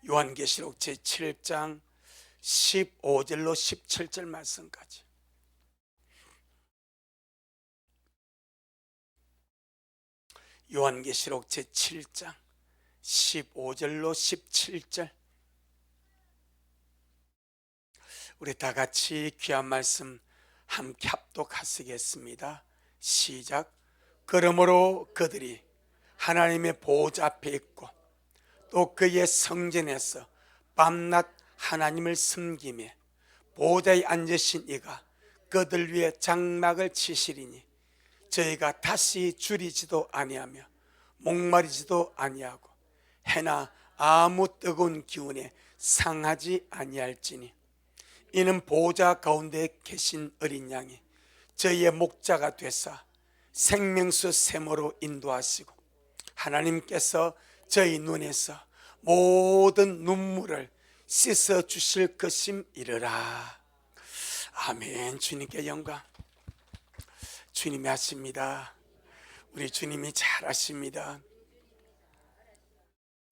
요한계시록 제7장 15절로 17절 말씀까지. 요한계시록 제7장 15절로 17절. 우리 다 같이 귀한 말씀 함께 합독하시겠습니다. 시작. 그러므로 그들이 하나님의 보좌 앞에 있고 또 그의 성전에서 밤낮 하나님을 섬기며 보좌에 앉으신 이가 그들 위에 장막을 치시리니 저희가 다시 줄이지도 아니하며 목마르지도 아니하고 해나 아무 뜨거운 기운에 상하지 아니할지니 이는 보좌 가운데 계신 어린 양이 저희의 목자가 되사 생명수 샘으로 인도하시고 하나님께서 저희 눈에서 모든 눈물을 씻어 주실 것임이르라. 아멘. 주님께 영광. 주님이 하십니다. 우리 주님이 잘하십니다.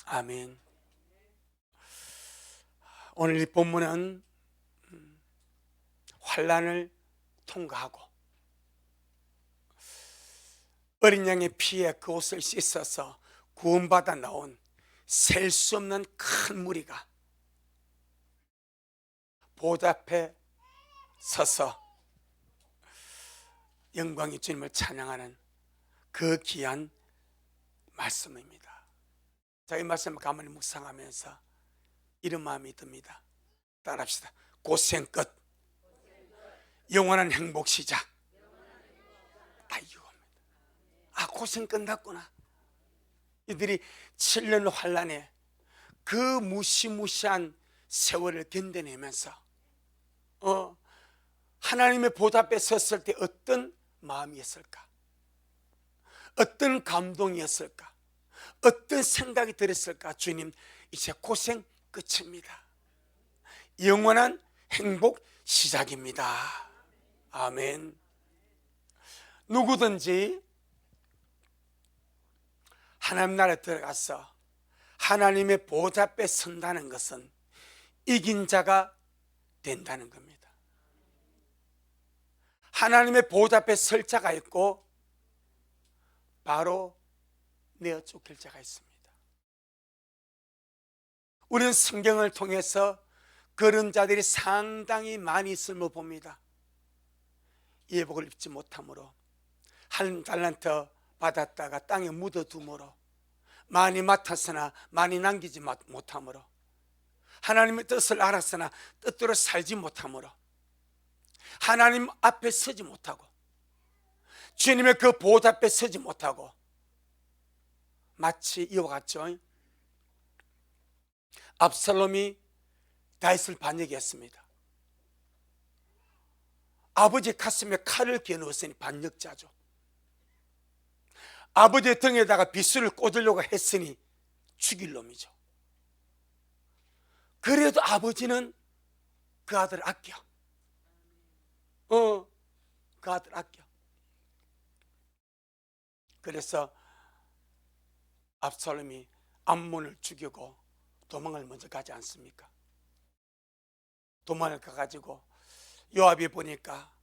아멘. 오늘 이 본문은 환난을 통과하고 어린 양의 피에 그 옷을 씻어서 구원받아 나온 셀 수 없는 큰 무리가 보좌 앞에 서서 영광의 주님을 찬양하는 그 귀한 말씀입니다. 자, 이 말씀을 가만히 묵상하면서 이런 마음이 듭니다. 따라합시다. 고생 끝, 영원한 행복 시작. 다 이겁니다. 아, 고생 끝났구나. 이들이 7년 환란에 그 무시무시한 세월을 견뎌내면서 하나님의 보좌 앞에 섰을 때 어떤 마음이었을까? 어떤 감동이었을까? 어떤 생각이 들었을까? 주님, 이제 고생 끝입니다. 영원한 행복 시작입니다. 아멘. 누구든지 하나님 나라에 들어가서 하나님의 보좌 앞에 선다는 것은 이긴 자가 된다는 겁니다. 하나님의 보좌 앞에 설 자가 있고 바로 내어 쫓길 자가 있습니다. 우리는 성경을 통해서 그런 자들이 상당히 많이 있음을 봅니다. 예복을 입지 못함으로 한 달란트 받았다가 땅에 묻어둠으로 많이 맡았으나 많이 남기지 못함으로 하나님의 뜻을 알았으나 뜻대로 살지 못함으로 하나님 앞에 서지 못하고 주님의 그 보좌 앞에 서지 못하고 마치 이와 같죠. 압살롬이 다윗을 반역했습니다. 아버지 가슴에 칼을 겨누었으니 반역자죠. 아버지의 등에다가 빗줄을 꽂으려고 했으니 죽일 놈이죠. 그래도 아버지는 그 아들을 아껴. 그 아들 아껴. 그래서 압살롬이 암몬을 죽이고 도망을 먼저 가지 않습니까? 도망을 가가지고 요압이 보니까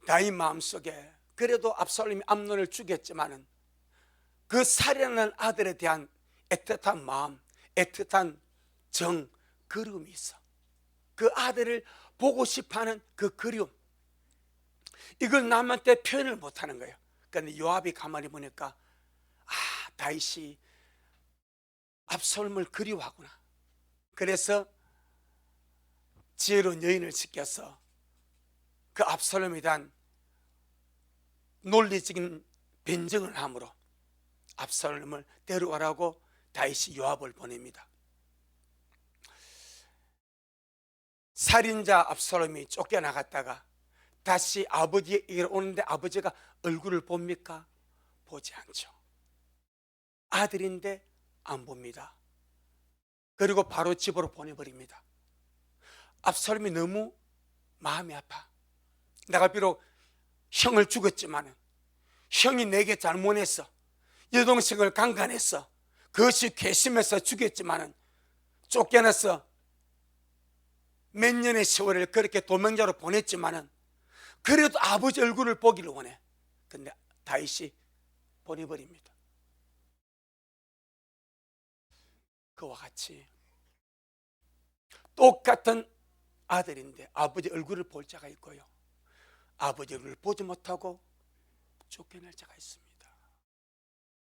다윗 마음속에 그래도 압살롬이 암논을 죽였지만은 그 살인하는 아들에 대한 애틋한 마음, 애틋한 정, 그리움이 있어. 그 아들을 보고 싶어하는 그 그리움, 이걸 남한테 표현을 못하는 거예요. 그런데 요압이 가만히 보니까 다윗이 압살롬을 그리워하구나. 그래서 지혜로운 여인을 시켜서 그 압살롬에 대한 논리적인 변증을 함으로 압살롬을 데려가라고 다윗이 요압을 보냅니다. 살인자 압살롬이 쫓겨나갔다가 다시 아버지에게 오는데 아버지가 얼굴을 봅니까? 보지 않죠. 아들인데 안 봅니다. 그리고 바로 집으로 보내버립니다. 압살롬이 너무 마음이 아파. 내가 비록 형을 죽였지만 형이 내게 잘못했어. 여동생을 강간했어. 그것이 괘씸해서 죽였지만은 쫓겨나서 몇 년의 세월을 그렇게 도망자로 보냈지만은 그래도 아버지 얼굴을 보기를 원해. 근데 다윗이 보내버립니다. 그와 같이 똑같은 아들인데 아버지 얼굴을 볼 자가 있고요, 아버지 얼굴을 보지 못하고 쫓겨날 자가 있습니다.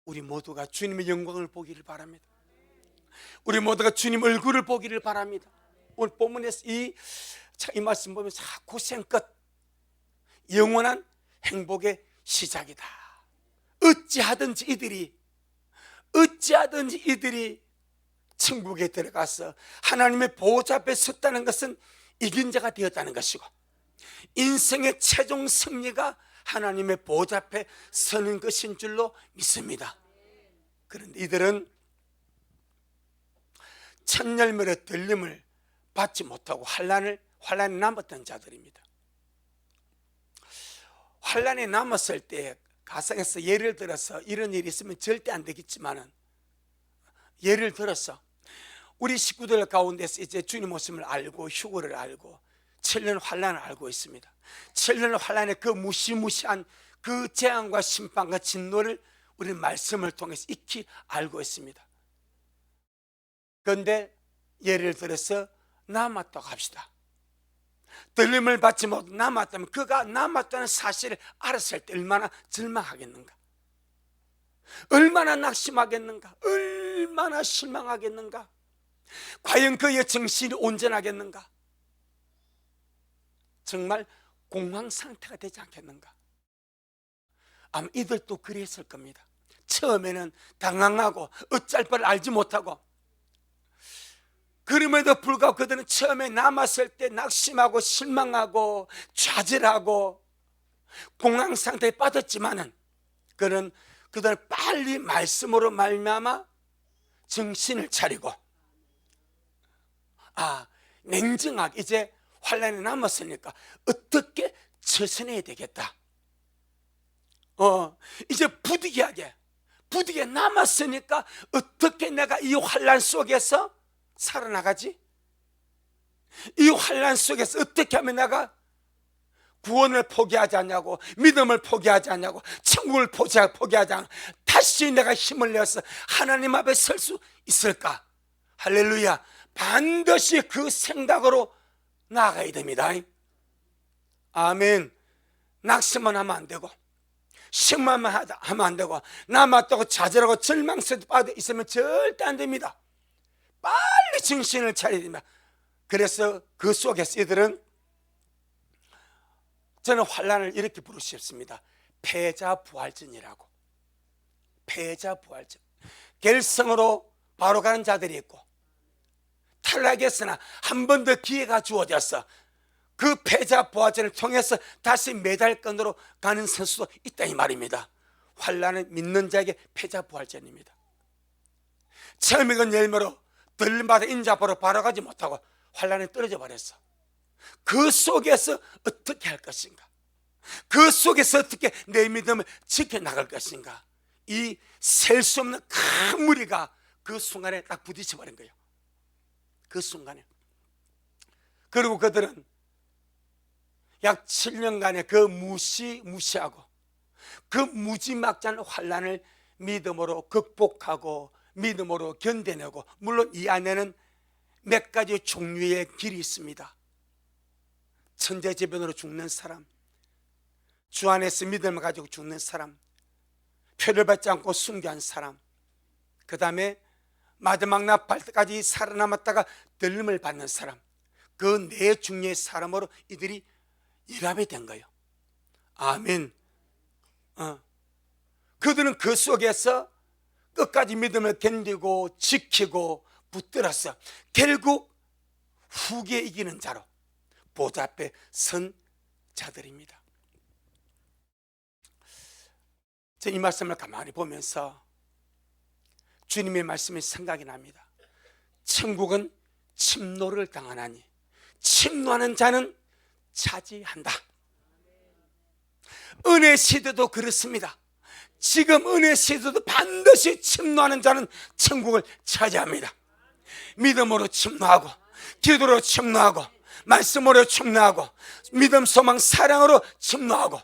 우리 모두가 주님의 영광을 보기를 바랍니다. 우리 모두가 주님 얼굴을 보기를 바랍니다. 오늘 본문에서 이 말씀 보면서 고생 끝 영원한 행복의 시작이다. 어찌하든지 이들이 천국에 들어가서 하나님의 보호자 앞에 섰다는 것은 이긴 자가 되었다는 것이고, 인생의 최종 승리가 하나님의 보호자 앞에 서는 것인 줄로 믿습니다. 그런데 이들은 첫 열매로 들림을 받지 못하고 환난에 남았던 자들입니다. 환난에 남았을 때 가상에서 예를 들어서 이런 일이 있으면 절대 안 되겠지만은, 예를 들어서 우리 식구들 가운데서 이제 주님 오심을 알고 휴거를 알고 7년 환난을 알고 있습니다. 7년 환난의 그 무시무시한 그 재앙과 심판과 진노를 우리는 말씀을 통해서 익히 알고 있습니다. 그런데 예를 들어서 남았다고 합시다. 들림을 받지 못하고 남았다면, 그가 남았다는 사실을 알았을 때 얼마나 절망하겠는가, 얼마나 낙심하겠는가, 얼마나 실망하겠는가, 과연 그의 정신이 온전하겠는가, 정말 공황 상태가 되지 않겠는가. 아마 이들도 그랬을 겁니다. 처음에는 당황하고 어쩔 바를 알지 못하고, 그럼에도 불구하고 그들은 처음에 남았을 때 낙심하고 실망하고 좌절하고 공황 상태에 빠졌지만은, 그들은 빨리 말씀으로 말미암아 정신을 차리고, 냉정하게 이제 환난이 남았으니까 어떻게 처신해야 되겠다, 이제 부득이하게 남았으니까 어떻게 내가 이 환난 속에서 살아나가지? 이 환난 속에서 어떻게 하면 내가 구원을 포기하지 않냐고, 믿음을 포기하지 않냐고, 천국을 포기하지 않고 다시 내가 힘을 내서 하나님 앞에 설 수 있을까? 할렐루야. 반드시 그 생각으로 나아가야 됩니다. 아멘. 낙심만 하면 안 되고, 실망만 하면 안 되고, 남았다고 좌절하고 절망스럽게 빠져 있으면 절대 안 됩니다. 빨리 정신을 차려야 됩니다. 그래서 그 속에서 이들은, 저는 환난을 이렇게 부르고 싶습니다. 패자부활전이라고. 패자부활전. 결성으로 바로 가는 자들이 있고, 탈락했으나 한 번 더 기회가 주어졌어. 그 패자부활전을 통해서 다시 메달권으로 가는 선수도 있다 이 말입니다. 환난은 믿는 자에게 패자부활전입니다. 처음에 그 열매로 들림받아 인자보러 바로 가지 못하고 환난에 떨어져 버렸어. 그 속에서 어떻게 할 것인가, 그 속에서 어떻게 내 믿음을 지켜나갈 것인가, 이 셀 수 없는 큰 무리가 그 순간에 딱 부딪혀 버린 거예요. 그 순간에. 그리고 그들은 약 7년간의 그 무시하고 그 무지막지한 환난을 믿음으로 극복하고 믿음으로 견뎌내고, 물론 이 안에는 몇 가지 종류의 길이 있습니다. 천재지변으로 죽는 사람, 주 안에서 믿음을 가지고 죽는 사람, 표를 받지 않고 순교한 사람, 그 다음에 마지막 나팔 때까지 살아남았다가 들림을 받는 사람, 그 네 종류의 사람으로 이들이 일합이 된 거예요. 아멘. 그들은 그 속에서 끝까지 믿음을 견디고 지키고 붙들었어. 결국 후기에 이기는 자로 보좌 앞에 선 자들입니다. 이 말씀을 가만히 보면서 주님의 말씀이 생각이 납니다. 천국은 침노를 당하나니 침노하는 자는 차지한다. 은혜 시대도 그렇습니다. 지금 은혜 시대도 반드시 침노하는 자는 천국을 차지합니다. 믿음으로 침노하고, 기도로 침노하고, 말씀으로 침노하고, 믿음, 소망, 사랑으로 침노하고,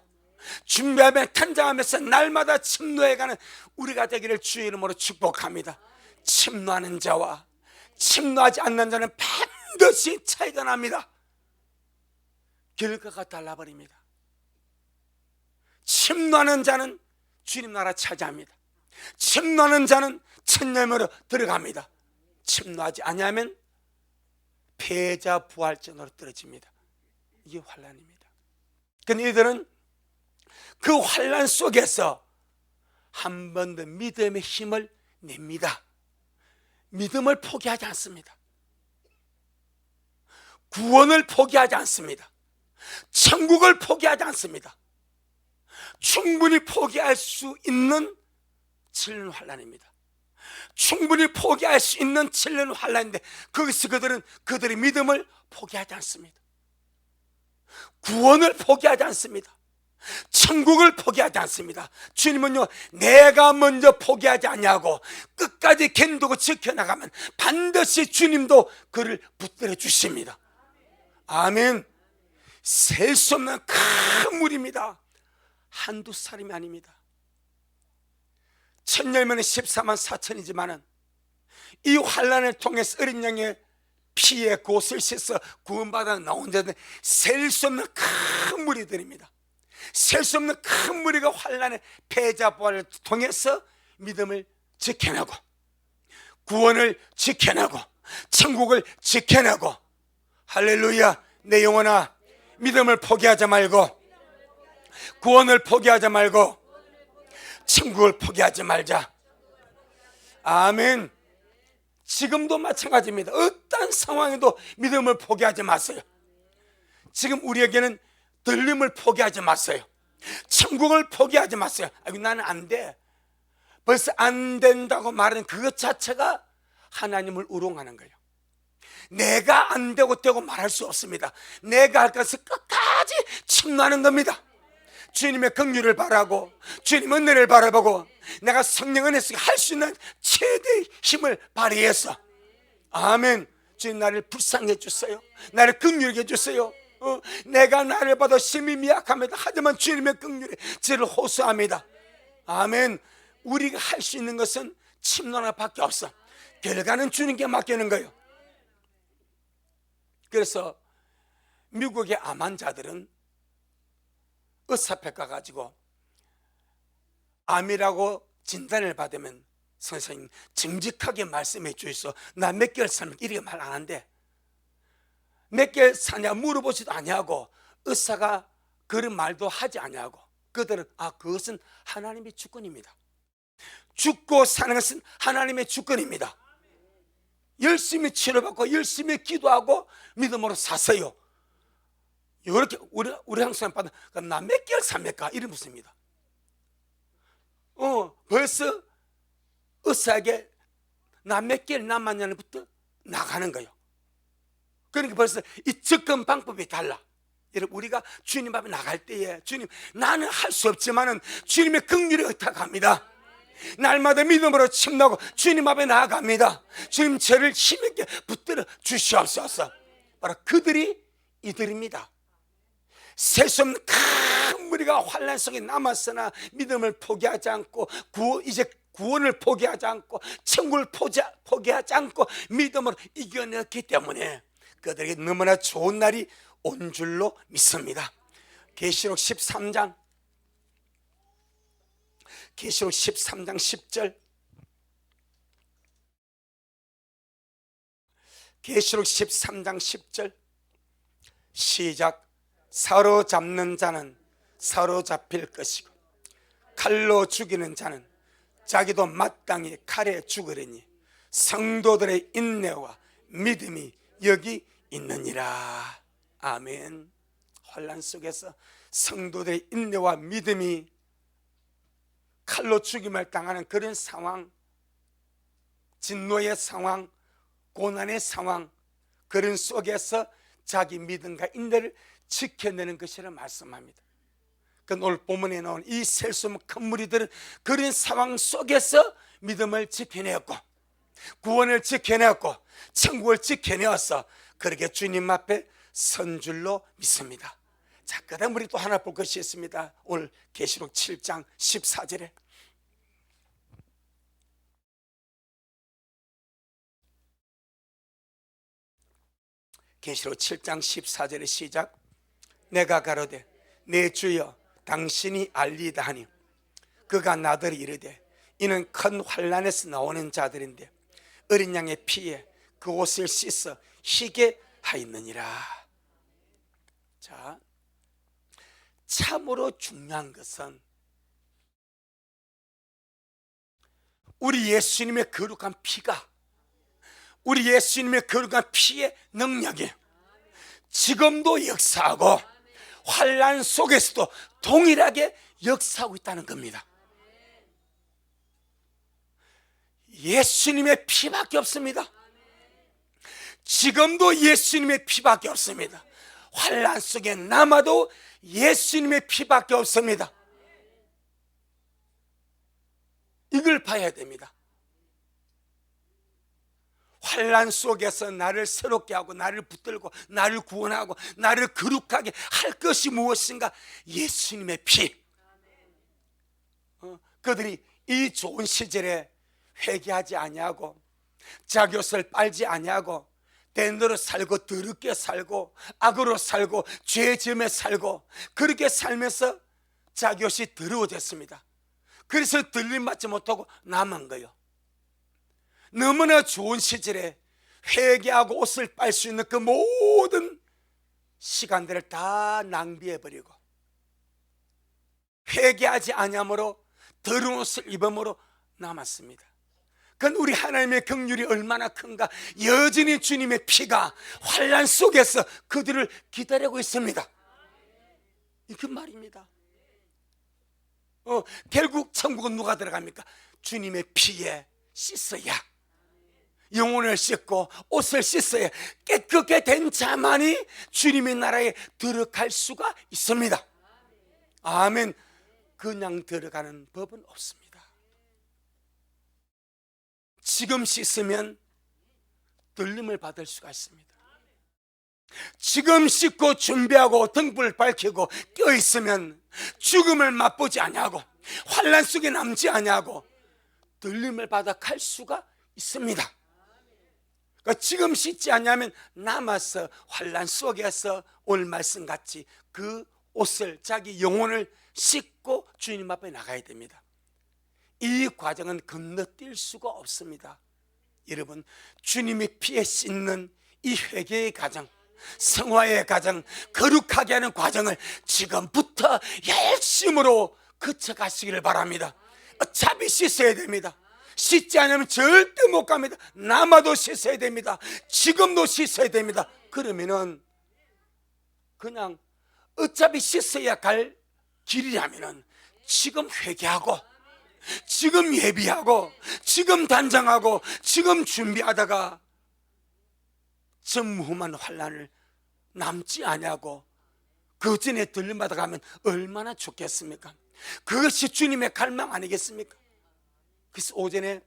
준비하며 탄장하면서 날마다 침노해가는 우리가 되기를 주의 이름으로 축복합니다. 침노하는 자와 침노하지 않는 자는 반드시 차이가 납니다. 결과가 달라버립니다. 침노하는 자는 주님 나라 차지합니다. 침노하는 자는 천년으로 들어갑니다. 침노하지 않으면 패자 부활전으로 떨어집니다. 이게 환난입니다. 그런데 이들은 그 환난 속에서 한 번 더 믿음의 힘을 냅니다. 믿음을 포기하지 않습니다. 구원을 포기하지 않습니다. 천국을 포기하지 않습니다. 충분히 포기할 수 있는 7년 환난입니다. 충분히 포기할 수 있는 7년 환난인데 거기서 그들은 그들의 믿음을 포기하지 않습니다. 구원을 포기하지 않습니다. 천국을 포기하지 않습니다. 주님은요, 내가 먼저 포기하지 않냐고 끝까지 견디고 지켜나가면 반드시 주님도 그를 붙들어 주십니다. 아멘. 셀 수 없는 큰 물입니다. 한두 사람이 아닙니다. 천열면에 14만 4천이지만은 이 환난을 통해서 어린 양의 피에 곳을 씻어 구원받아 나온 자들은 셀 수 없는 큰 무리들입니다. 셀 수 없는 큰 무리가 환난의 패자 부활을 통해서 믿음을 지켜내고, 구원을 지켜내고, 천국을 지켜내고, 할렐루야. 내 영혼아, 믿음을 포기하지 말고, 구원을 포기하지 말고, 천국을 포기하지 말자. 아멘. 지금도 마찬가지입니다. 어떤 상황에도 믿음을 포기하지 마세요. 지금 우리에게는 들림을 포기하지 마세요. 천국을 포기하지 마세요. 아이고, 나는 안 돼. 벌써 안 된다고 말하는 그것 자체가 하나님을 우롱하는 거예요. 내가 안 되고 말할 수 없습니다. 내가 할 것을 끝까지 침노하는 겁니다. 주님의 긍휼을 바라고, 주님의 은혜를 바라보고, 내가 성령 은혜 속에 할 수 있는 최대의 힘을 발휘해서, 아멘. 주님, 나를 불쌍히 해주세요. 나를 긍휼히 해주세요. 내가 나를 봐도 심히 미약합니다. 하지만 주님의 긍휼에 저를 호소합니다. 아멘. 우리가 할 수 있는 것은 침노 하나밖에 없어. 결과는 주님께 맡기는 거예요. 그래서 미국의 암 환자들은 의사표 가가지고 암이라고 진단을 받으면 선생님 정직하게 말씀해 주이소. 나 몇 개월 살면 이렇게 말 안 한대. 몇 개월 사냐 물어보지도 아니하고 의사가 그런 말도 하지 아니하고 그들은 그것은 하나님의 주권입니다. 죽고 사는 것은 하나님의 주권입니다. 열심히 치료받고 열심히 기도하고 믿음으로 사세요. 이렇게 우리 한국 사람 받는 나 몇 개월 삽니까? 이런 묻습니다. 벌써 의사에게 나 몇 개월 남았냐부터 나가는 거예요. 그러니까 벌써 이 접근 방법이 달라. 여러분, 우리가 주님 앞에 나갈 때에 주님, 나는 할 수 없지만은 주님의 긍휼에 의탁합니다. 날마다 믿음으로 침나고 주님 앞에 나아갑니다. 주님, 저를 힘있게 붙들어 주시옵소서. 바로 그들이 이들입니다. 셀 수 없는 큰 무리가 환난 속에 남았으나 믿음을 포기하지 않고 이제 구원을 포기하지 않고 천국을 포기하지 않고 믿음으로 이겨냈기 때문에 그들에게 너무나 좋은 날이 온 줄로 믿습니다. 계시록 13장 10절, 계시록 13장 10절 시작. 사로잡는 자는 사로잡힐 것이고 칼로 죽이는 자는 자기도 마땅히 칼에 죽으리니 성도들의 인내와 믿음이 여기 있느니라. 아멘. 혼란 속에서 성도들의 인내와 믿음이 칼로 죽임을 당하는 그런 상황, 진노의 상황, 고난의 상황, 그런 속에서 자기 믿음과 인내를 지켜내는 것이라 말씀합니다. 그 오늘 본문에 나온 이 셀수 큰 무리들은 그런 상황 속에서 믿음을 지켜내었고 구원을 지켜내었고 천국을 지켜내었어. 그렇게 주님 앞에 선 줄로 믿습니다. 자, 그 다음 우리 또 하나 볼 것이 있습니다. 오늘 계시록 7장 14절에 계시록 7장 14절의 시작. 내가 가로되 내 주여 당신이 알리다 하니 그가 나더러 이르되 이는 큰 환난에서 나오는 자들인데 어린 양의 피에 그 옷을 씻어 희게 하였느니라. 자, 참으로 중요한 것은 우리 예수님의 거룩한 피가, 우리 예수님의 거룩한 피의 능력이 지금도 역사하고 환난 속에서도 동일하게 역사하고 있다는 겁니다. 예수님의 피밖에 없습니다. 지금도 예수님의 피밖에 없습니다. 환난 속에 남아도 예수님의 피밖에 없습니다. 이걸 봐야 됩니다. 환난 속에서 나를 새롭게 하고 나를 붙들고 나를 구원하고 나를 거룩하게 할 것이 무엇인가? 예수님의 피. 그들이 이 좋은 시절에 회개하지 아니하고 자기 옷을 빨지 아니하고 된 대로 살고 더럽게 살고 악으로 살고 죄 지음에 살고 그렇게 살면서 자기 옷이 더러워졌습니다. 그래서 들림받지 못하고 남은 거예요. 너무나 좋은 시절에 회개하고 옷을 빨 수 있는 그 모든 시간들을 다 낭비해버리고 회개하지 아니함으로 더러운 옷을 입음으로 남았습니다. 그건 우리 하나님의 긍휼이 얼마나 큰가. 여전히 주님의 피가 환난 속에서 그들을 기다리고 있습니다. 이그 말입니다. 결국 천국은 누가 들어갑니까? 주님의 피에 씻어야, 영혼을 씻고 옷을 씻어야 깨끗게 된 자만이 주님의 나라에 들어갈 수가 있습니다. 아멘. 그냥 들어가는 법은 없습니다. 지금 씻으면 들림을 받을 수가 있습니다. 지금 씻고 준비하고 등불을 밝히고 껴있으면 죽음을 맛보지 아니하고 환난 속에 남지 아니하고 들림을 받아 갈 수가 있습니다. 그러니까 지금 씻지 않냐면 남아서 환난 속에서 오늘 말씀같이 그 옷을, 자기 영혼을 씻고 주님 앞에 나가야 됩니다. 이 과정은 건너뛸 수가 없습니다. 여러분, 주님의 피에 씻는 이 회개의 과정, 성화의 과정, 거룩하게 하는 과정을 지금부터 열심으로 거쳐가시기를 바랍니다. 어차피 씻어야 됩니다. 씻지 않으면 절대 못 갑니다. 남아도 씻어야 됩니다. 지금도 씻어야 됩니다. 그러면은 그냥 어차피 씻어야 갈 길이라면은 지금 회개하고 지금 예비하고 지금 단장하고 지금 준비하다가 전무후무한 환난을 남지 아니하고 그 전에 들림받아 가면 얼마나 좋겠습니까? 그것이 주님의 갈망 아니겠습니까? 그래서 오전에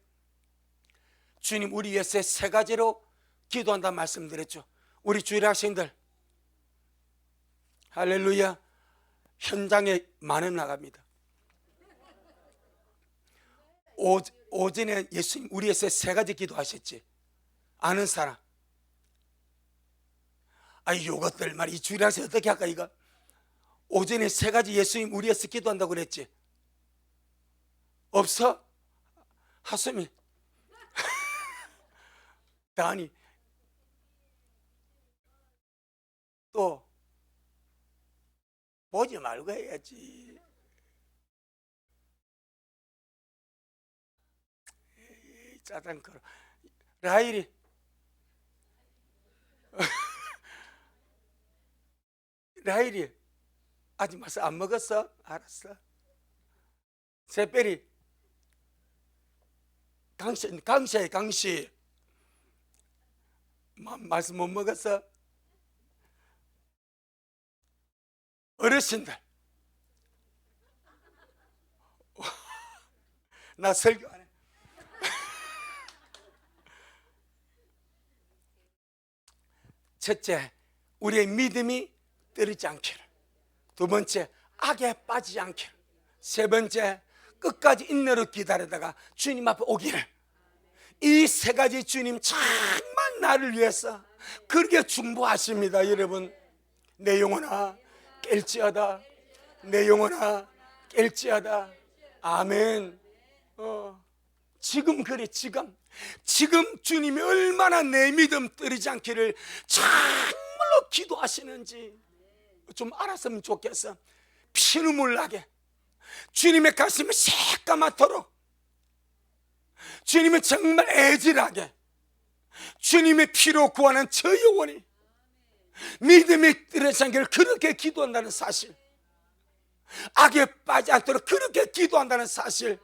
주님 우리 위해서 세 가지로 기도한다 말씀드렸죠. 우리 주일 학생들 할렐루야, 현장에 만원 나갑니다. 오전에 예수님 우리 위해서 세 가지 기도하셨지. 아는 사람. 요것들 말이 이 주일 학생 어떻게 할까 이거? 오전에 세 가지 예수님 우리 위해서 기도한다고 그랬지. 없어? 하수미 다니 또 보지 말고 해야지. 짜장커 라일이 라일이 아직 말씀 안 먹었어? 알았어. 새별이 강씨 말씀 못 먹었어? 어르신들 나 설교 안 해. 첫째, 우리의 믿음이 떨어지지 않기를. 두 번째, 악에 빠지지 않기를. 세 번째, 끝까지 인내로 기다리다가 주님 앞에 오기를. 이 세 가지 주님 정말 나를 위해서 그렇게 중보하십니다. 여러분, 내 영혼아 깰지어다, 내 영혼아 깰지어다. 아멘. 지금 그래, 지금 주님이 얼마나 내 믿음 떨어지지 않기를 정말로 기도하시는지 좀 알았으면 좋겠어. 피눈물 나게 주님의 가슴이 새까맣도록, 주님은 정말 애질하게 주님의 피로 구하는 저 영혼이 믿음이 떨어지지 않기를 그렇게 기도한다는 사실, 악에 빠지지 않도록 그렇게 기도한다는 사실,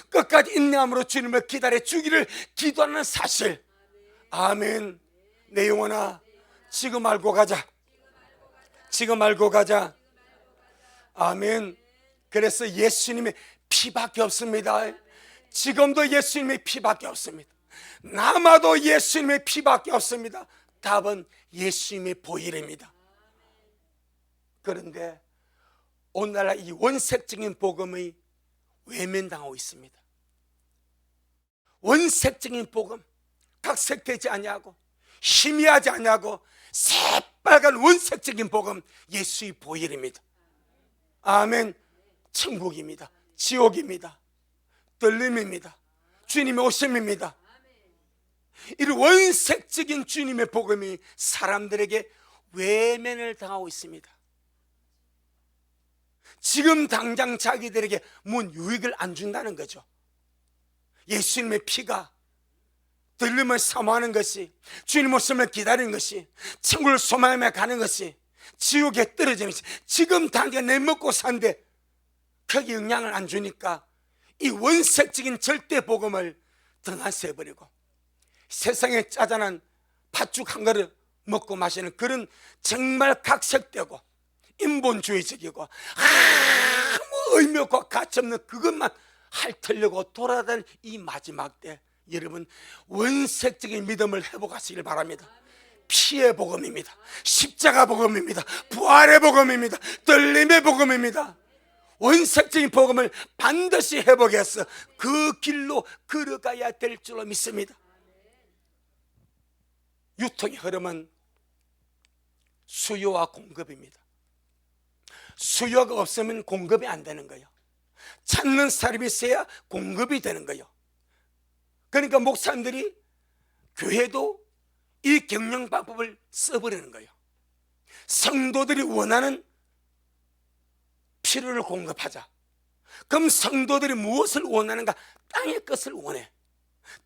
끝까지 인내함으로 주님을 기다려 주기를 기도하는 사실. 아멘. 내 영혼아 지금 알고 가자, 지금 알고 가자. 아멘. 그래서 예수님의 피밖에 없습니다. 지금도 예수님의 피밖에 없습니다. 남아도 예수님의 피밖에 없습니다. 답은 예수님의 보혈입니다. 그런데 오늘날 이 원색적인 복음의 외면당하고 있습니다. 원색적인 복음, 각색되지 아니하고 희미하지 아니하고 새빨간 원색적인 복음, 예수의 보혈입니다. 아멘. 천국입니다, 지옥입니다, 떨림입니다, 주님의 오심입니다. 이런 원색적인 주님의 복음이 사람들에게 외면을 당하고 있습니다. 지금 당장 자기들에게 뭔 유익을 안 준다는 거죠. 예수님의 피가 들림을 사모하는 것이, 주님 오심을 기다리는 것이, 천국을 소망하며 가는 것이, 지옥에 떨어지는 것이 지금 당장 내 먹고 산데 거기 영향을 안 주니까 이 원색적인 절대 복음을 등한시해버리고 세상에 짜잔한 팥죽 한 그릇 먹고 마시는 그런 정말 각색되고 인본주의적이고 아무 의미 없고 가치없는 그것만 핥으려고 돌아다니는 이 마지막 때, 여러분 원색적인 믿음을 회복하시길 바랍니다. 피의 복음입니다, 십자가 복음입니다, 부활의 복음입니다, 떨림의 복음입니다. 원색적인 복음을 반드시 회복해서 그 길로 걸어가야 될 줄로 믿습니다. 유통의 흐름은 수요와 공급입니다. 수요가 없으면 공급이 안 되는 거예요. 찾는 사람이 있어야 공급이 되는 거예요. 그러니까 목사님들이 교회도 이 경영 방법을 써버리는 거예요. 성도들이 원하는 필요를 공급하자. 그럼 성도들이 무엇을 원하는가? 땅의 것을 원해.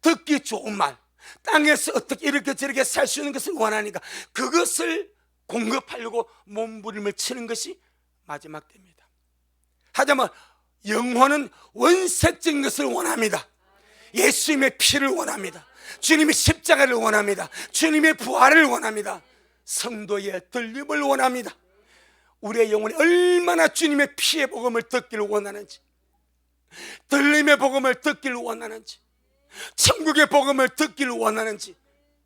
듣기 좋은 말, 땅에서 어떻게 이렇게 저렇게 살 수 있는 것을 원하니까 그것을 공급하려고 몸부림을 치는 것이 마지막 때입니다. 하자면 영혼은 원색적인 것을 원합니다. 예수님의 피를 원합니다. 주님의 십자가를 원합니다. 주님의 부활을 원합니다. 성도의 들림을 원합니다. 우리의 영혼이 얼마나 주님의 피의 복음을 듣기를 원하는지, 들림의 복음을 듣기를 원하는지, 천국의 복음을 듣기를 원하는지.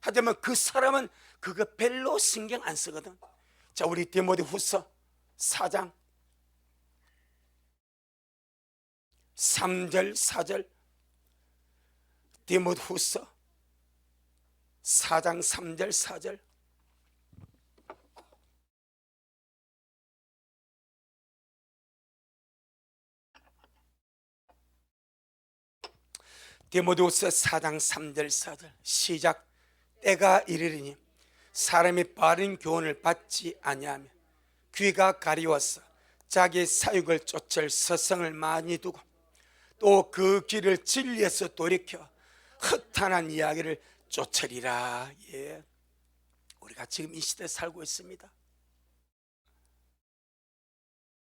하지만 그 사람은 그거 별로 신경 안 쓰거든. 자, 우리 디모데후서 4장 3절 4절, 디모데후서 4장 3절 4절. 디모데후서 4장 3절 4절 시작. 때가 이르리니 사람이 바른 교훈을 받지 아니하며 귀가 가리워서 자기 사육을 쫓을 서성을 많이 두고 또 그 길을 진리에서 돌이켜 허탄한 이야기를 쫓으리라. 예, 우리가 지금 이 시대에 살고 있습니다.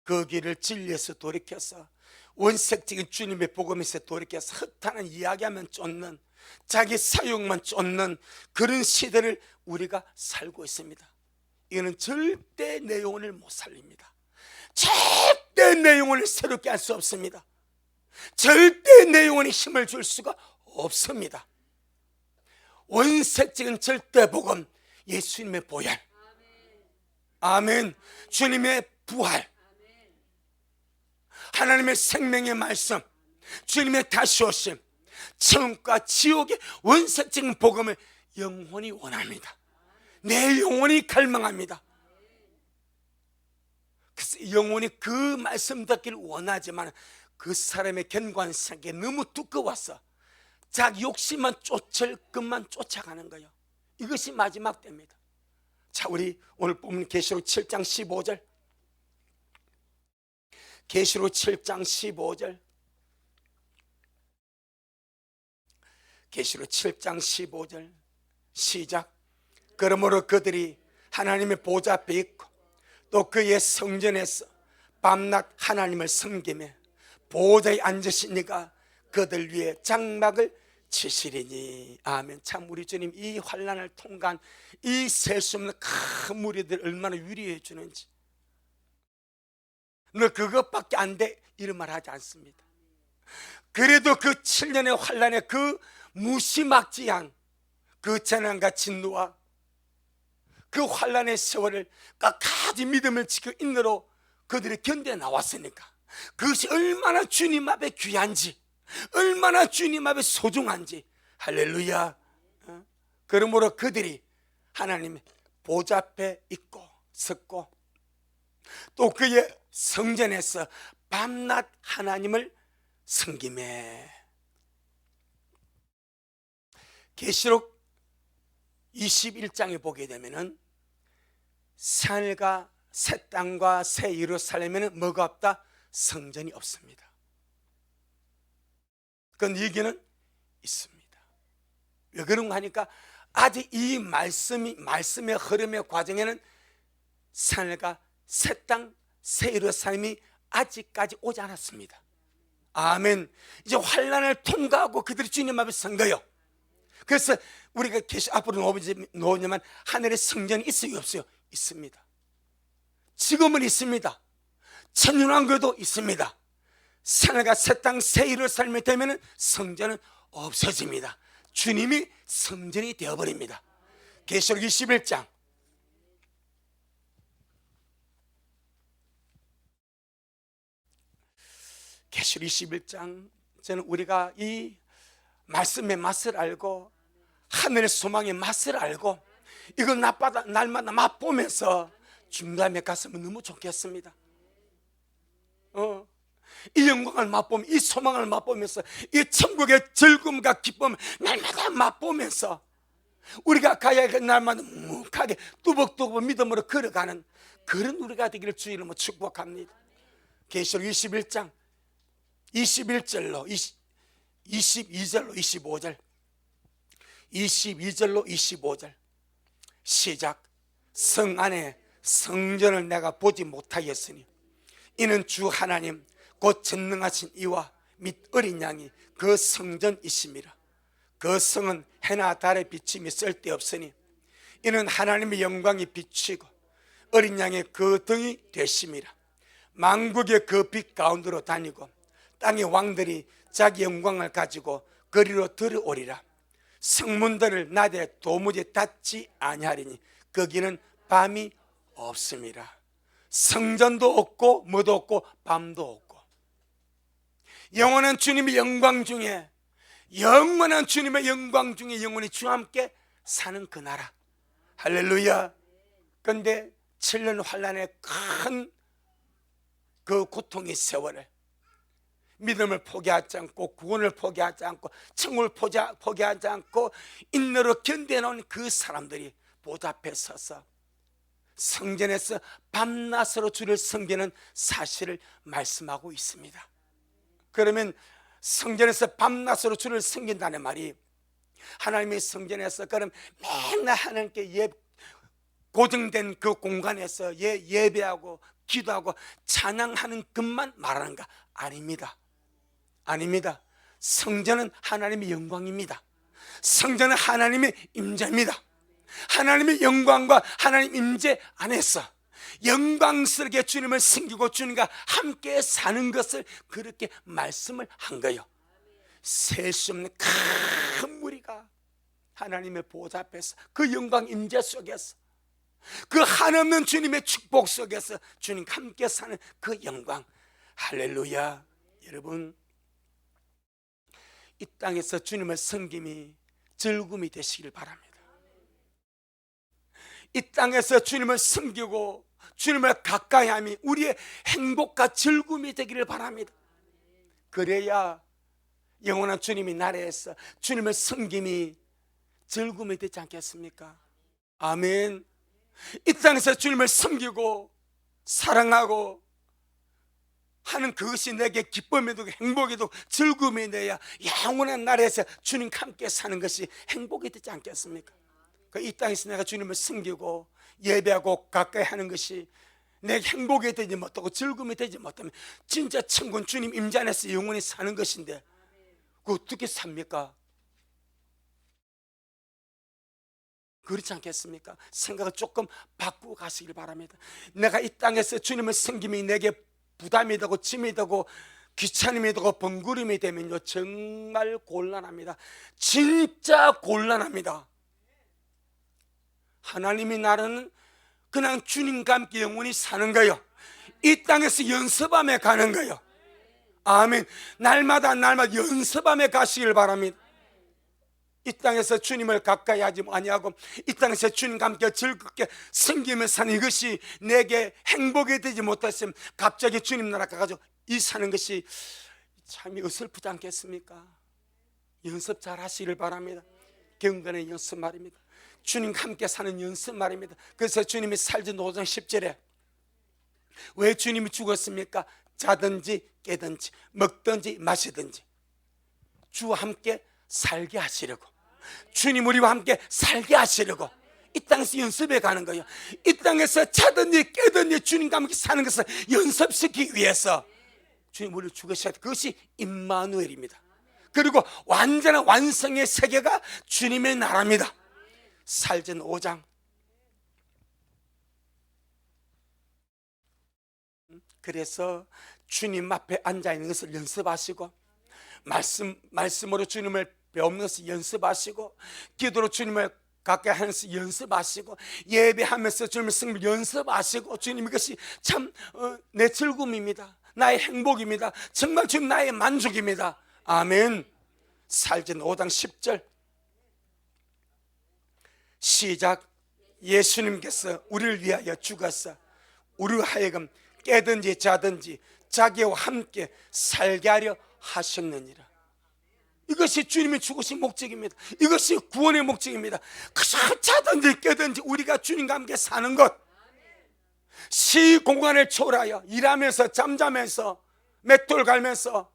그 길을 진리에서 돌이켜서 원색적인 주님의 복음에서 돌이켜서 허탄한 이야기하면 쫓는, 자기 사욕만 쫓는 그런 시대를 우리가 살고 있습니다. 이거는 절대 내 영혼을 못 살립니다. 절대 내 영혼을 새롭게 할 수 없습니다. 절대 내 영혼에 힘을 줄 수가 없습니다. 원색적인 절대 복음, 예수님의 보혈, 아멘, 주님의 부활, 하나님의 생명의 말씀, 주님의 다시 오심, 천국과 지옥의 원색적인 복음을 영혼이 원합니다. 내 영혼이 갈망합니다. 그래서 영혼이 그 말씀 듣기를 원하지만 그 사람의 견관성이 너무 두꺼워서 자기 욕심만 쫓을 것만 쫓아가는 거예요. 이것이 마지막 때입니다. 자, 우리 오늘 보면 계시록 7장 15절, 계시록 7장 15절, 계시록 7장 15절 시작. 그러므로 그들이 하나님의 보좌 앞에 있고 또 그의 성전에서 밤낮 하나님을 섬기며 보좌에 앉으시니가 그들 위에 장막을 치시리니. 아멘. 참 우리 주님 이 환난을 통과한 이 셀 수 없는 큰 무리들 얼마나 위로해 주는지. 너 그것밖에 안 돼 이런 말 하지 않습니다. 그래도 그 7년의 환난의 그 무시막지한 그 재난과 진노와 그 환난의 세월을 끝까지 믿음을 지켜 인내로 그들이 견뎌 나왔으니까 그것이 얼마나 주님 앞에 귀한지, 얼마나 주님 앞에 소중한지. 할렐루야. 그러므로 그들이 하나님의 보좌 앞에 있고 섰고 또 그의 성전에서 밤낮 하나님을 섬기매. 계시록 21장에 보게 되면은 산과 새 땅과 새 예루살렘에는 뭐가 없다? 성전이 없습니다. 그건 얘기는 있습니다. 왜 그런가 하니까 아직 이 말씀의 흐름의 과정에는 산과 새 땅, 새 예루살렘이 아직까지 오지 않았습니다. 아멘. 이제 환난을 통과하고 그들이 주님 앞에 선 거예요. 그래서 우리가 앞으로 놓으면 하늘에 성전이 있어요, 없어요? 있습니다. 지금은 있습니다. 천년왕국도 있습니다. 산과 새 땅, 새 예루살렘이 되면 성전은 없어집니다. 주님이 성전이 되어버립니다. 계시록 21장 계시록 21장 저는 우리가 이 말씀의 맛을 알고 하늘의 소망의 맛을 알고 이걸 날마다 맛보면서 중간에 갔으면 너무 좋겠습니다. 이 영광을 맛보면, 이 소망을 맛보면서, 이 천국의 즐거움과 기쁨을 날마다 맛보면서 우리가 가야 할 날마다 묵묵하게 뚜벅뚜벅 믿음으로 걸어가는 그런 우리가 되기를 주의 이름으로 축복합니다. 계시록 21장 21절로 22절로 25절 22절로 25절 시작. 성 안에 성전을 내가 보지 못하였으니 이는 주 하나님 곧 전능하신 이와 및 어린 양이 그 성전이심이라. 그 성은 해나 달의 비침이 쓸데없으니 이는 하나님의 영광이 비치고 어린 양의 그 등이 되심이라. 만국의 그 빛 가운데로 다니고 땅의 왕들이 자기 영광을 가지고 거리로 들어오리라. 성문들을 낮에 도무지 닫지 아니하리니 거기는 밤이 없음이라. 성전도 없고 뭐도 없고 밤도 없고 영원한 주님의 영광 중에, 영원한 주님의 영광 중에 영원히 주와 함께 사는 그 나라. 할렐루야. 그런데 7년 환란의 큰 그 고통의 세월을 믿음을 포기하지 않고 구원을 포기하지 않고 천국을 포기하지 않고 인내로 견뎌놓은 그 사람들이 보좌 앞에 서서 성전에서 밤낮으로 주를 섬기는 사실을 말씀하고 있습니다. 그러면 성전에서 밤낮으로 주를 섬긴다는 말이 하나님의 성전에서 그럼 맨날 하나님께 고정된 그 공간에서 예배하고 기도하고 찬양하는 것만 말하는가? 아닙니다. 아닙니다. 성전은 하나님의 영광입니다. 성전은 하나님의 임재입니다. 하나님의 영광과 하나님 임재 안에서 영광스럽게 주님을 섬기고 주님과 함께 사는 것을 그렇게 말씀을 한 거예요. 셀 수 없는 큰 무리가 하나님의 보좌 앞에서 그 영광 임재 속에서 그 한없는 주님의 축복 속에서 주님과 함께 사는 그 영광, 할렐루야. 여러분, 이 땅에서 주님을 섬김이 즐거움이 되시길 바랍니다. 이 땅에서 주님을 섬기고 주님을 가까이 함이 우리의 행복과 즐거움이 되기를 바랍니다. 그래야 영원한 주님이 나라에서 주님을 섬김이 즐거움이 되지 않겠습니까? 아멘. 이 땅에서 주님을 섬기고 사랑하고 하는 그것이 내게 기쁨에도 행복에도 즐거움이 되어야 영원한 나라에서 주님과 함께 사는 것이 행복이 되지 않겠습니까? 이 땅에서 내가 주님을 섬기고 예배하고 가까이 하는 것이 내게 행복이 되지 못하고 즐거움이 되지 못하면 진짜 천군 주님 임재 안에서 영원히 사는 것인데 그 어떻게 삽니까? 그렇지 않겠습니까? 생각을 조금 바꾸고 가시길 바랍니다. 내가 이 땅에서 주님을 섬김이 내게 부담이 되고 짐이 되고 귀찮음이 되고 번거림이 되면요 정말 곤란합니다. 진짜 곤란합니다. 하나님이 나라는 그냥 주님과 함께 영원히 사는 거예요. 이 땅에서 연습함에 가는 거예요. 아멘. 날마다 연습함에 가시길 바랍니다. 이 땅에서 주님을 가까이 하지 아니하고 이 땅에서 주님과 함께 즐겁게 섬기며 사는 이것이 내게 행복이 되지 못했으면 갑자기 주님 나라 가가지고 이 사는 것이 참 어설프지 않겠습니까? 연습 잘 하시길 바랍니다. 경건의 연습 말입니다. 주님과 함께 사는 연습 말입니다. 그래서 주님이 살전 5장 10절에 왜 주님이 죽었습니까? 자든지 깨든지 먹든지 마시든지 주와 함께 살게 하시려고, 주님 우리와 함께 살게 하시려고 이 땅에서 연습해 가는 거예요. 이 땅에서 자든지 깨든지 주님과 함께 사는 것을 연습시키기 위해서 주님 우리를 죽으셔야 돼. 그것이 임마누엘입니다. 그리고 완전한 완성의 세계가 주님의 나라입니다. 살전 5장 그래서 주님 앞에 앉아있는 것을 연습하시고 말씀으로 주님을 배우는 것을 연습하시고 기도로 주님을 가까이 하는 것을 연습하시고 예배하면서 주님을 섬기는 연습하시고 주님 이것이 참 내 즐거움입니다. 나의 행복입니다. 정말 주님 나의 만족입니다. 아멘. 살전 5장 10절 시작. 예수님께서 우리를 위하여 죽어서 우리로 하여금 깨든지 자든지 자기와 함께 살게 하려 하셨느니라. 이것이 주님이 죽으신 목적입니다. 이것이 구원의 목적입니다. 그저 자든지 깨든지 우리가 주님과 함께 사는 것, 시공간을 초월하여 일하면서 잠자면서 맷돌 갈면서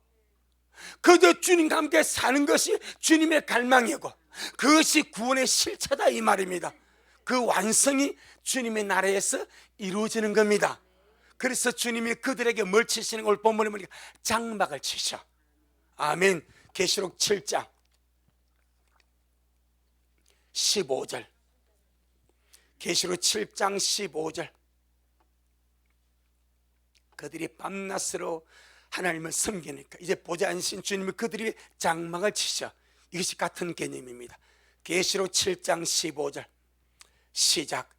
그저 주님과 함께 사는 것이 주님의 갈망이고 그것이 구원의 실체다 이 말입니다. 그 완성이 주님의 나라에서 이루어지는 겁니다. 그래서 주님이 그들에게 뭘 치시는 걸 본문에 보니까 장막을 치셔. 아멘. 계시록 7장 15절 계시록 7장 15절 그들이 밤낮으로 하나님을 섬기니까 이제 보지 않으신 주님이 그들이 장막을 치셔. 이것이 같은 개념입니다. 계시록 7장 15절 시작.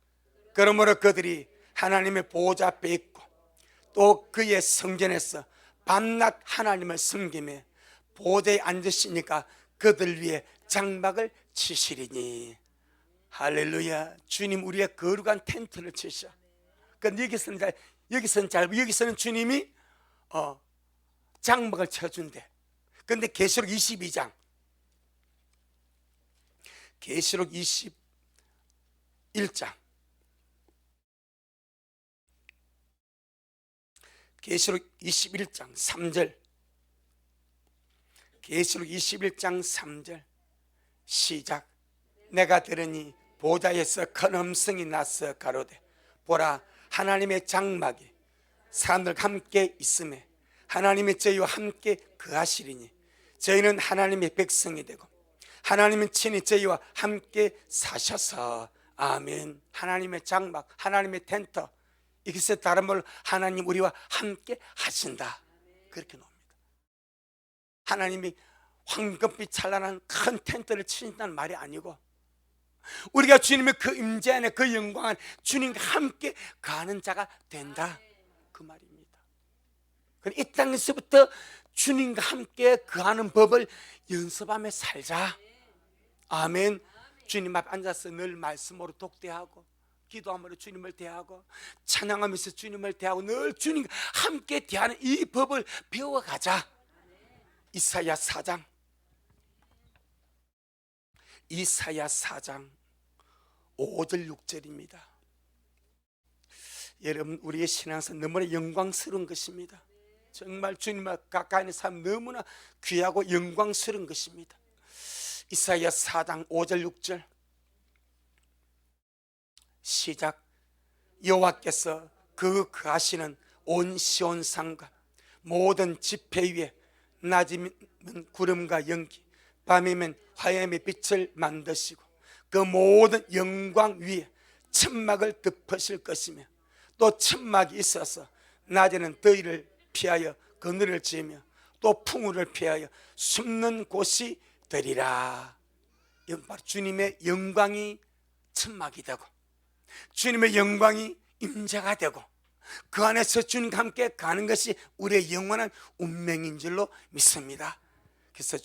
그러므로 그들이 하나님의 보좌 앞에 있고 또 그의 성전에서 밤낮 하나님을 섬기며 보좌에 앉으시니까 그들 위에 장막을 치시리니. 할렐루야. 주님 우리의 거룩한 텐트를 치셔. 그런데 여기서는 주님이 장막을 쳐준대. 그런데 계시록 22장 계시록 21장 계시록 21장 3절 계시록 21장 3절 시작. 내가 들으니 보좌에서 큰 음성이 나서 가로되 보라 하나님의 장막이 사람들과 함께 있음에 하나님이 저희와 함께 거하시리니 저희는 하나님의 백성이 되고 하나님은 친히 저희와 함께 사셔서. 아멘. 하나님의 장막, 하나님의 텐트, 이것에 다른 말로 하나님 우리와 함께 하신다, 그렇게 놓습니다. 하나님이 황금빛 찬란한 큰 텐트를 치신다는 말이 아니고, 우리가 주님의 그 임재 안에, 그 영광 안에 주님과 함께 가는 자가 된다, 그 말입니다. 이 땅에서부터 주님과 함께 거하는 법을 연습하며 살자. 아멘. 주님 앞에 앉아서 늘 말씀으로 독대하고, 기도함으로 주님을 대하고, 찬양하면서 주님을 대하고, 늘 주님과 함께 대하는 이 법을 배워가자. 이사야 4장, 이사야 4장 5절 6절입니다. 여러분, 우리의 신앙은 너무나 영광스러운 것입니다. 정말 주님과 가까이 있는 삶 너무나 귀하고 영광스러운 것입니다. 이사야 4장 5절 6절 시작. 여호와께서 그 거하시는 온 시온산과 모든 지폐 위에 낮이면 구름과 연기, 밤이면 화염의 빛을 만드시고 그 모든 영광 위에 천막을 덮으실 것이며, 또 천막이 있어서 낮에는 더위를 피하여 그늘을 지으며 또 풍우를 피하여 숨는 곳이 되리라. 이건 바로 주님의 영광이 천막이 되고, 주님의 영광이 임재가 되고, 그 안에서 주님과 함께 가는 것이 우리의 영원한 운명인 줄로 믿습니다. 그래서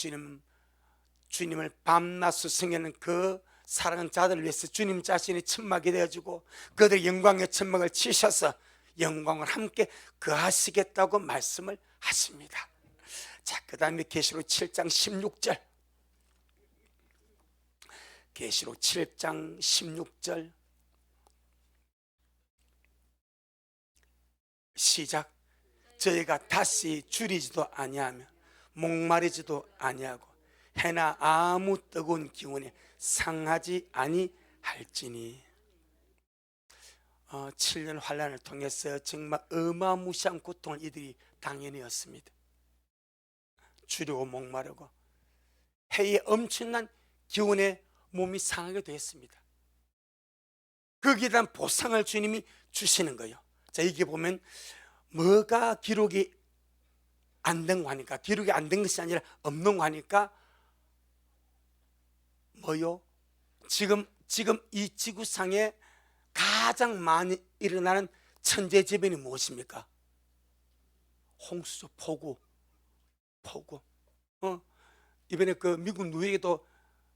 주님을 밤낮 수성하는 그 사랑하는 자들을 위해서 주님 자신이 천막이 되어주고, 그들의 영광의 천막을 치셔서 영광을 함께 거하시겠다고 말씀을 하십니다. 자, 그 다음에 계시록 7장 16절, 계시록 7장 16절 시작. 저희가 다시 줄이지도 아니하며 목마르지도 아니하고 해나 아무 뜨거운 기운에 상하지 아니할지니. 7년 환란을 통해서 정말 어마무시한 고통을 이들이 당연히었습니다. 줄이고 목마르고 해의 엄청난 기운에 몸이 상하게 됐습니다. 거기에 대한 보상을 주님이 주시는 거예요. 자, 이게 보면 뭐가 기록이 안 된 거 하니까, 기록이 안 된 것이 아니라 없는 거 하니까 뭐요? 지금 이 지구상에 가장 많이 일어나는 천재지변이 무엇입니까? 홍수, 폭우. 이번에 그 미국 뉴욕에도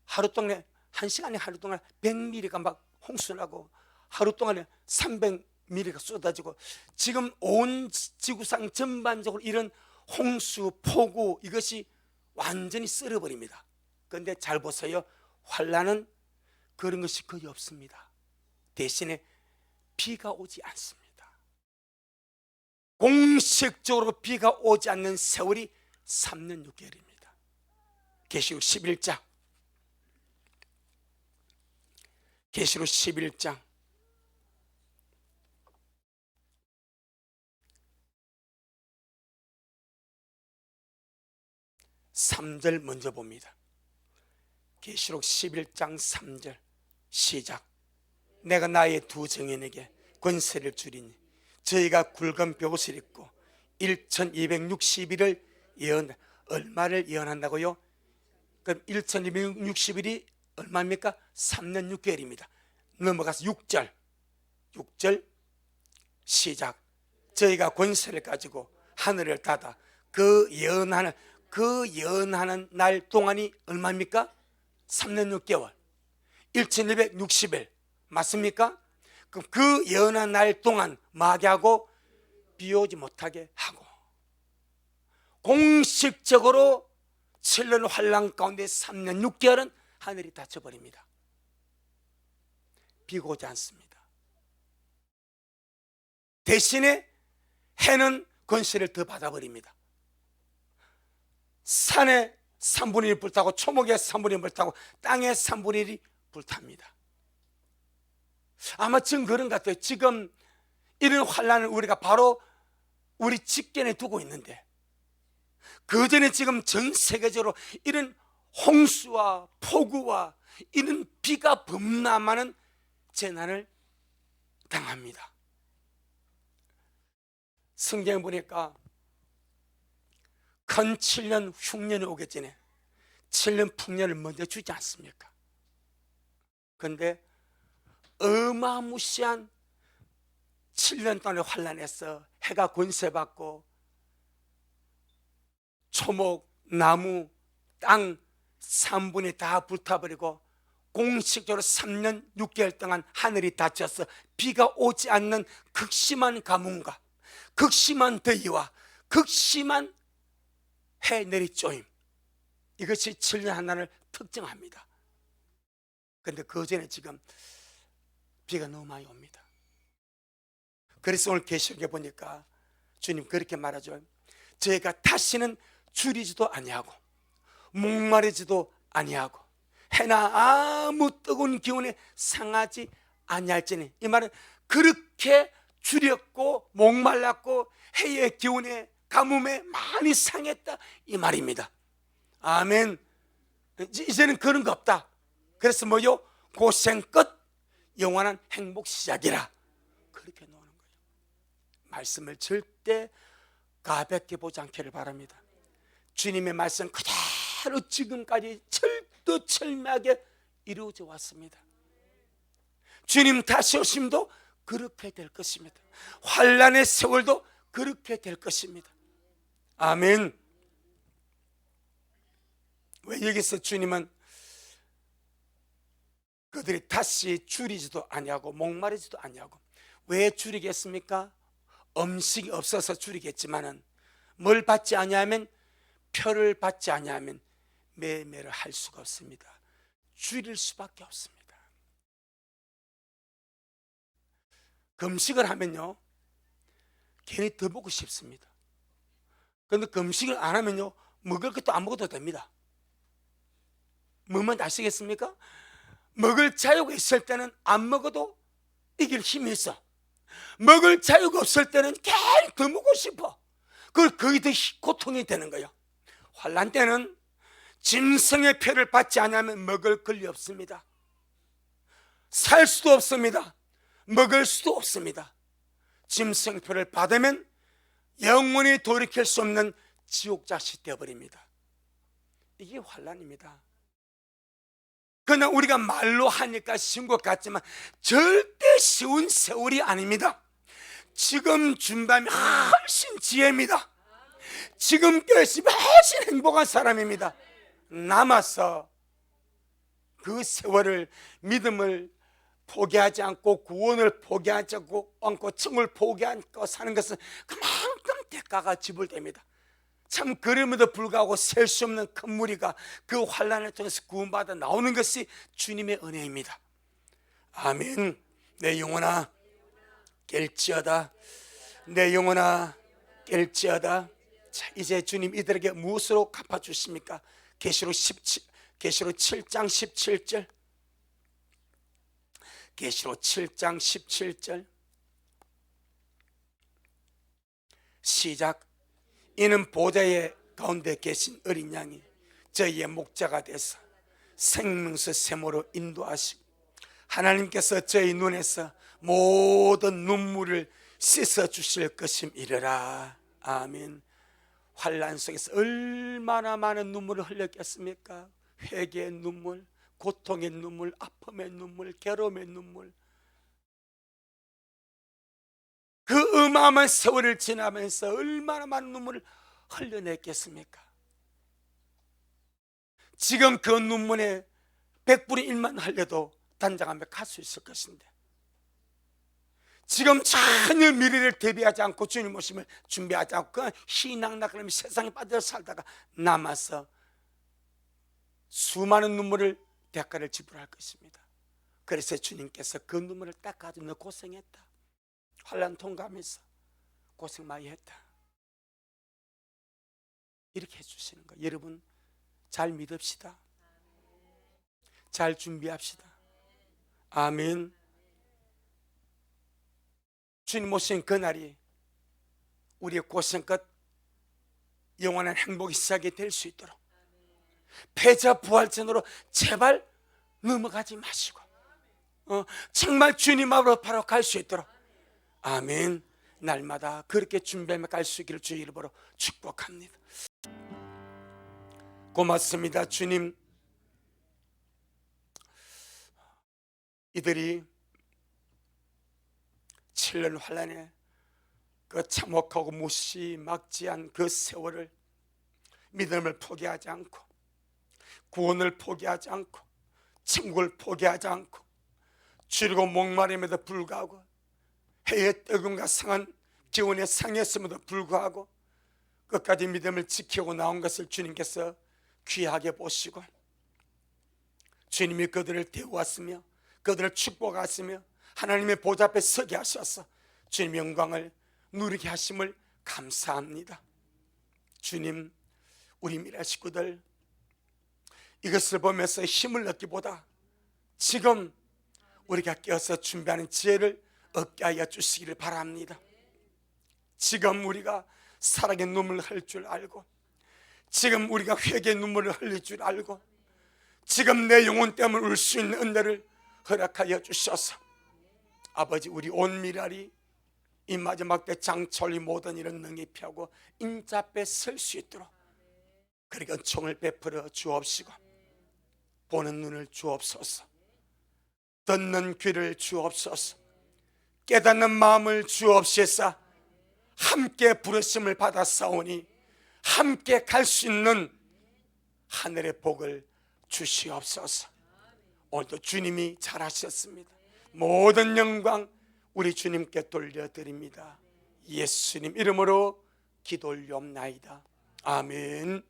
하루 동안에, 한 시간에 하루 동안 100mm가 막 홍수나고, 하루 동안에 300mm가 쏟아지고, 지금 온 지구상 전반적으로 이런 홍수, 폭우, 이것이 완전히 썰어버립니다. 그런데 잘 보세요. 환란은 그런 것이 거의 없습니다. 대신에 비가 오지 않습니다. 공식적으로 비가 오지 않는 세월이 3년 6개월입니다. 계시록 11장, 계시록 11장 3절 먼저 봅니다. 계시록 11장 3절 시작. 내가 나의 두 정인에게 권세를 주리니 저희가 굵은 벽옷을 입고 1260일을 예언. 얼마를 예언한다고요? 그럼 1260일이 얼마입니까? 3년 6개월입니다. 넘어가서 6절 시작. 저희가 권세를 가지고 하늘을 닫아 그 예언하는 날 동안이 얼마입니까? 3년 6개월 1260일 맞습니까? 그럼 그 예언한 날 동안 마귀하고 비 오지 못하게 하고, 공식적으로 7년 환란 가운데 3년 6개월은 하늘이 닫혀버립니다. 비가 오지 않습니다. 대신에 해는 권세를 더 받아버립니다. 산에 3분의 1 불타고, 초목에 3분의 1 불타고, 땅에 3분의 1이 불탑니다. 아마 지금 그런 것 같아요. 지금 이런 환란을 우리가 바로 우리 직견에 두고 있는데, 그 전에 지금 전 세계적으로 이런 홍수와 폭우와 이런 비가 범람하는 재난을 당합니다. 성경에 보니까 큰 7년 흉년이 오기 전에 7년 풍년을 먼저 주지 않습니까? 그런데 어마무시한 7년 동안의 환란에서 해가 권세받고 초목, 나무, 땅 3분이 다 불타버리고 공식적으로 3년 6개월 동안 하늘이 닫혀서 비가 오지 않는 극심한 가뭄과 극심한 더위와 극심한 해 내리쪼임, 이것이 7년 한난을 특징합니다. 그런데 그 전에 지금 비가 너무 많이 옵니다. 그래서 오늘 계시록에 보니까 주님 그렇게 말하죠. 저희가 다시는 줄이지도 아니하고 목마르지도 아니하고 해나 아무 뜨거운 기운에 상하지 아니할지니, 이 말은 그렇게 줄였고 목말랐고 해의 기운에 가뭄에 많이 상했다, 이 말입니다. 아멘. 이제는 그런 거 없다. 그래서 뭐요? 고생 끝 영원한 행복 시작이라, 그렇게 노는 거예요. 말씀을 절대 가볍게 보지 않기를 바랍니다. 주님의 말씀 그대로 지금까지 철두철미하게 이루어져 왔습니다. 주님 다시 오심도 그렇게 될 것입니다. 환란의 세월도 그렇게 될 것입니다. 아멘. 왜 여기서 주님은 그들이 다시 줄이지도 아니하고 목마르지도 아니하고, 왜 줄이겠습니까? 음식이 없어서 줄이겠지만은 뭘 받지 아니하면, 표를 받지 아니하면 매매를 할 수가 없습니다. 줄일 수밖에 없습니다. 금식을 하면요 괜히 더 먹고 싶습니다. 그런데 금식을 안 하면요 먹을 것도 안 먹어도 됩니다. 뭐만 아시겠습니까? 먹을 자유가 있을 때는 안 먹어도 이길 힘이 있어. 먹을 자유가 없을 때는 괜히 더 먹고 싶어. 그걸 거의 더 고통이 되는 거예요. 환난 때는 짐승의 표를 받지 않으면 먹을 권리 없습니다. 살 수도 없습니다. 먹을 수도 없습니다. 짐승의 표를 받으면 영원히 돌이킬 수 없는 지옥자식 되어버립니다. 이게 환난입니다. 그러나 우리가 말로 하니까 쉬운 것 같지만 절대 쉬운 세월이 아닙니다. 지금 준비하면 훨씬 지혜입니다. 지금 깨시면 훨씬 행복한 사람입니다. 남아서 그 세월을, 믿음을 포기하지 않고 구원을 포기하지 않고 청을 포기하지 않고 사는 것은 그만큼 대가가 지불됩니다. 참 그럼에도 불구하고 셀 수 없는 큰 무리가 그 환난을 통해서 구원받아 나오는 것이 주님의 은혜입니다. 아멘. 내 영혼아 깰지어다. 내 영혼아 깰지어다. 자, 이제 주님 이들에게 무엇으로 갚아주십니까? 계시록 7장 17절, 계시록 7장 17절 시작. 이는 보좌의 가운데 계신 어린 양이 저희의 목자가 돼서 생명수 샘으로 인도하시고 하나님께서 저희 눈에서 모든 눈물을 씻어 주실 것임이러라. 아멘. 환난 속에서 얼마나 많은 눈물을 흘렸겠습니까? 회개의 눈물, 고통의 눈물, 아픔의 눈물, 괴로움의 눈물. 그 어마어마한 세월을 지나면서 얼마나 많은 눈물을 흘려냈겠습니까? 지금 그 눈물에 100분의 1만 흘려도 단장하며 갈 수 있을 것인데, 지금 전혀 미래를 대비하지 않고 주님 오심을 준비하지 않고 희낙낙하며 세상에 빠져 살다가 남아서 수많은 눈물을 대가를 지불할 것입니다. 그래서 주님께서 그 눈물을 닦아주며 너 고생했다, 환난 통과하면서 고생 많이 했다, 이렇게 해주시는 거예요. 여러분 잘 믿읍시다. 잘 준비합시다. 아멘. 주님 오신 그날이 우리의 고생 끝 영원한 행복의 시작이 될 수 있도록 패자 부활전으로 제발 넘어가지 마시고 정말 주님 앞으로 바로 갈 수 있도록, 아멘. 날마다 그렇게 준비하며 갈 수 있기를 주의 이름으로 축복합니다. 고맙습니다. 주님, 이들이 7년 환란에 그 참혹하고 무시막지한 그 세월을 믿음을 포기하지 않고, 구원을 포기하지 않고, 천국을 포기하지 않고, 줄이고 목마름에도 불구하고, 해의 뜨거움과 상한 기온에 상했음에도 불구하고 끝까지 믿음을 지키고 나온 것을 주님께서 귀하게 보시고, 주님이 그들을 데워왔으며 그들을 축복하시며 하나님의 보좌 앞에 서게 하셔서 주님의 영광을 누리게 하심을 감사합니다. 주님, 우리 미래 식구들 이것을 보면서 힘을 얻기보다 지금 우리가 깨어서 준비하는 지혜를 얻게 하여 주시기를 바랍니다. 지금 우리가 사랑의 눈물을 흘릴 줄 알고, 지금 우리가 회개의 눈물을 흘릴 줄 알고, 지금 내 영혼 때문에 울 수 있는 은혜를 허락하여 주셔서 아버지, 우리 온 미랄이 이 마지막 때 장철이 모든 일은 능히 펴고 인자 앞에 설 수 있도록 그렇게 은총을 베풀어 주옵시고, 보는 눈을 주옵소서, 듣는 귀를 주옵소서, 깨닫는 마음을 주옵소서, 함께 부르심을 받아 싸우니 함께 갈 수 있는 하늘의 복을 주시옵소서. 오늘도 주님이 잘하셨습니다. 모든 영광 우리 주님께 돌려드립니다. 예수님 이름으로 기도 올리옵나이다. 아멘.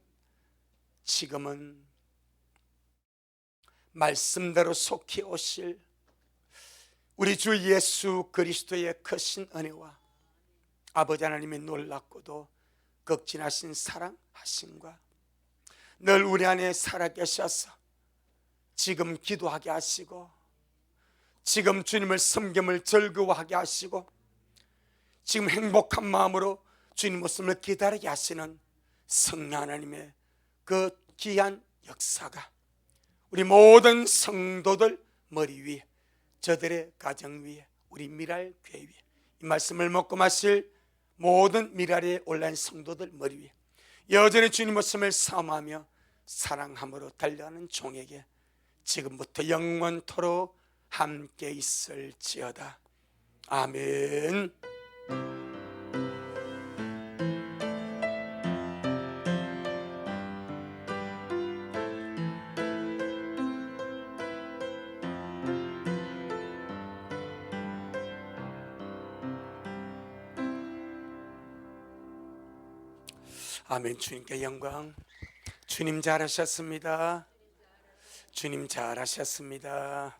지금은 말씀대로 속히 오실 우리 주 예수 그리스도의 크신 은혜와 아버지 하나님의 놀랍고도 극진하신 사랑하심과 늘 우리 안에 살아계셔서 지금 기도하게 하시고, 지금 주님을 섬김을 즐거워하게 하시고, 지금 행복한 마음으로 주님 모습을 기다리게 하시는 성령 하나님의 그 귀한 역사가 우리 모든 성도들 머리 위에, 저들의 가정 위에, 우리 미랄 교회 위에, 이 말씀을 먹고 마실 모든 미랄의 온라인 성도들 머리 위에 여전히 주님 모습을 사모하며 사랑함으로 달려가는 종에게 지금부터 영원토록 함께 있을지어다. 아멘. 아멘. 주님께 영광. 주님 잘하셨습니다. 주님 잘하셨습니다.